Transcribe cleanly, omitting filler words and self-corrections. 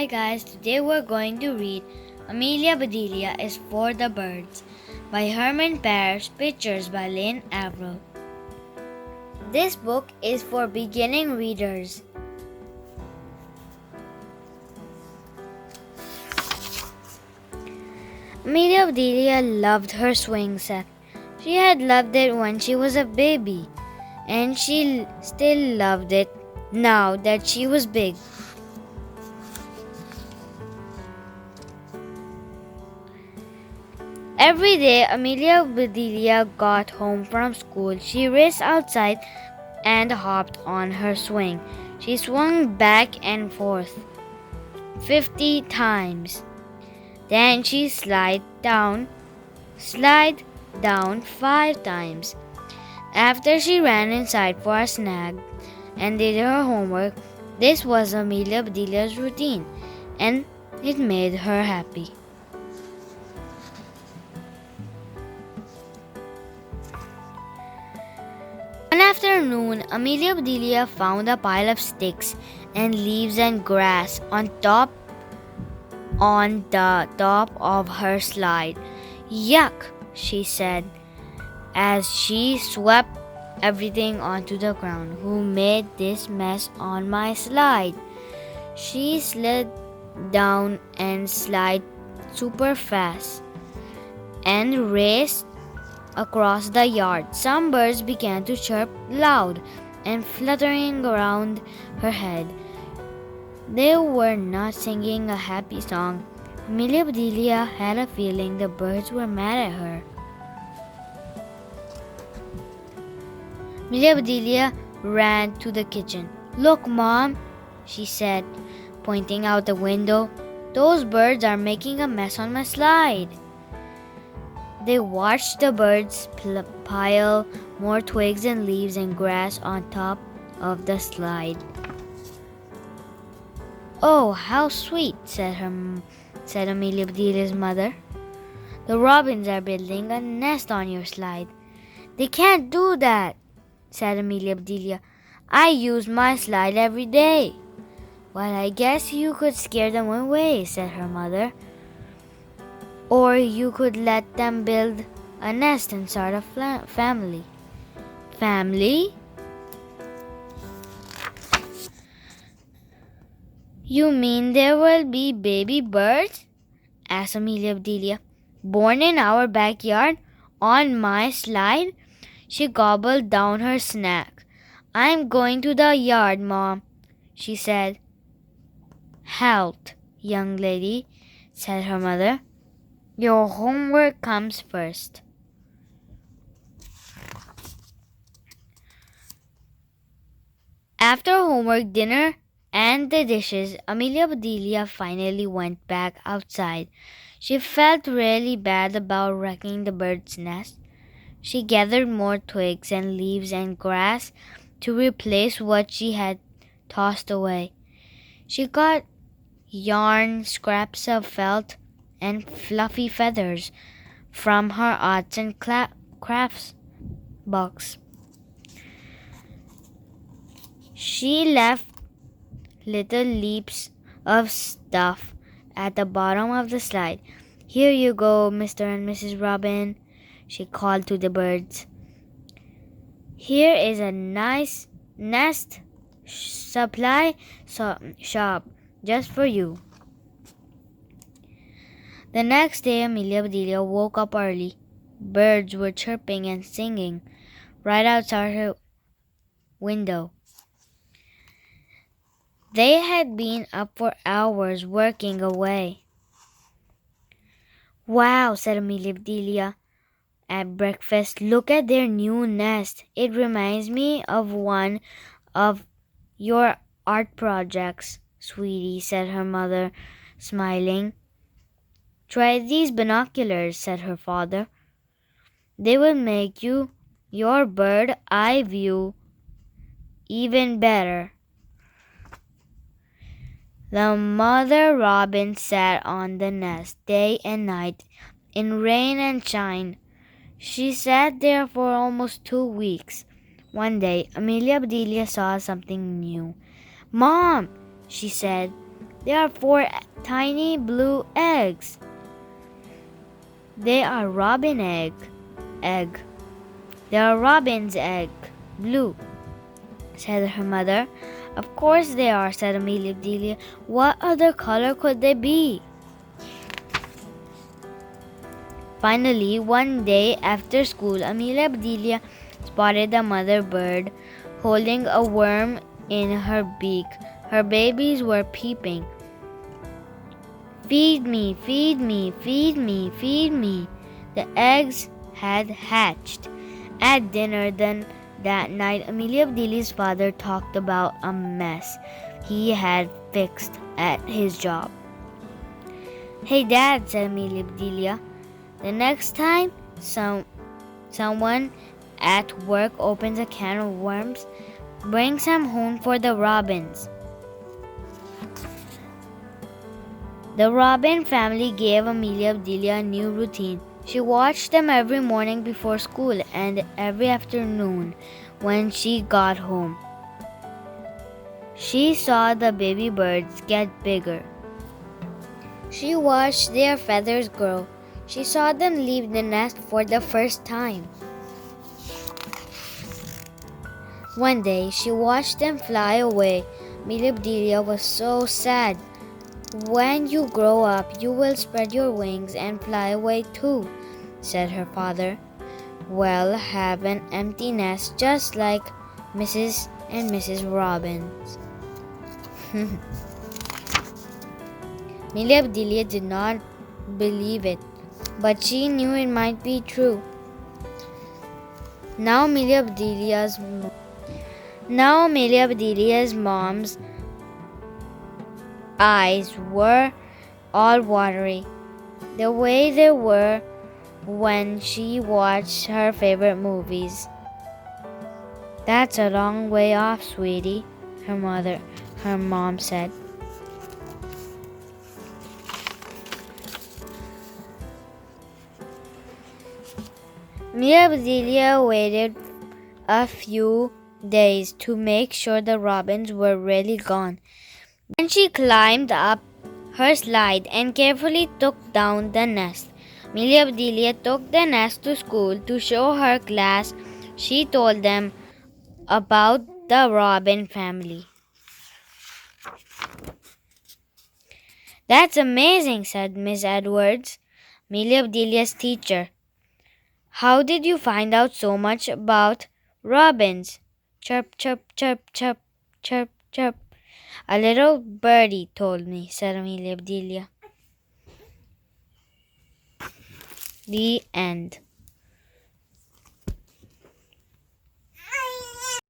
guys, today we're going to read Amelia Bedelia Is for the Birds by Herman Parish, pictures by Lynn Averill. This book is for beginning readers. Amelia Bedelia loved her swing set. She had loved it when she was a baby, and she still loved it now that she was big. Every day Amelia Bedelia got home from school, she raced outside and hopped on her swing. She swung back and forth 50 times. Then she slid down 5 times. After she ran inside for a snack and did her homework, this was Amelia Bedelia's routine, and it made her happy. One afternoon, Amelia Bedelia found a pile of sticks and leaves and grass on the top of her slide. "Yuck," she said as she swept everything onto the ground. "Who made this mess on my slide?" She slid down and slid super fast and raced across the yard. Some birds began to chirp loud and fluttering around her head. They were not singing a happy song. Amelia Bedelia had a feeling the birds were mad at her. Amelia Bedelia ran to the kitchen. "Look, Mom," she said, pointing out the window. "Those birds are making a mess on my slide." They watched the birds pile more twigs and leaves and grass on top of the slide. "Oh, how sweet," said Amelia Bedelia's mother. "The robins are building a nest on your slide." "They can't do that," said Amelia Bedelia. "I use my slide every day." "Well, I guess you could scare them away," said her mother. "Or you could let them build a nest and start a family." "Family? You mean there will be baby birds?" asked Amelia Bedelia. "Born in our backyard on my slide?" She gobbled down her snack. "I'm going to the yard, Mom," she said. "Halt, young lady," said her mother. "Your homework comes first." After homework, dinner, and the dishes, Amelia Bedelia finally went back outside. She felt really bad about wrecking the bird's nest. She gathered more twigs and leaves and grass to replace what she had tossed away. She got yarn, scraps of felt, and fluffy feathers from her arts and crafts box. She left little leaps of stuff at the bottom of the slide. "Here you go, Mr. and Mrs. Robin," she called to the birds. "Here is a nice nest supply shop just for you." The next day, Amelia Bedelia woke up early. Birds were chirping and singing right outside her window. They had been up for hours working away. "Wow," said Amelia Bedelia at breakfast. "Look at their new nest. It reminds me of one of your art projects, sweetie," said her mother, smiling. "Try these binoculars," said her father. "They will make your bird eye view even better." The mother robin sat on the nest day and night, in rain and shine. She sat there for almost 2 weeks. One day, Amelia Bedelia saw something new. "Mom," she said, There are 4 tiny blue eggs. They are egg. They are robin's egg. Blue, said her mother. Of course they are, said Amelia Bedelia. What other color could they be? Finally, one day after school, Amelia Bedelia spotted the mother bird holding a worm in her beak. Her babies were peeping. Feed me, feed me, feed me, feed me. The eggs had hatched. At dinner that night, Amelia Bedelia's father talked about a mess he had fixed at his job. Hey Dad, said Amelia Bedelia, the next time someone at work opens a can of worms, bring some home for the robins. The robin family gave Amelia Bedelia a new routine. She watched them every morning before school and every afternoon when she got home. She saw the baby birds get bigger. She watched their feathers grow. She saw them leave the nest for the first time. One day, she watched them fly away. Amelia Bedelia was so sad. When you grow up, you will spread your wings and fly away too, said her father. We'll have an empty nest just like Mrs. and Mrs. Robins. Amelia Bedelia did not believe it, but she knew it might be true. Now Amelia Bedelia's mom's eyes were all watery, the way they were when she watched her favorite movies. That's a long way off, sweetie, her mom said. Amelia Bedelia waited a few days to make sure the robins were really gone. Then she climbed up her slide and carefully took down the nest. Amelia Bedelia took the nest to school to show her class. She told them about the robin family. That's amazing, said Miss Edwards, Amelia Bedelia's teacher. How did you find out so much about robins? Chirp, chirp, chirp, chirp, chirp, chirp. A little birdie told me, said Amelia Bedelia. The end.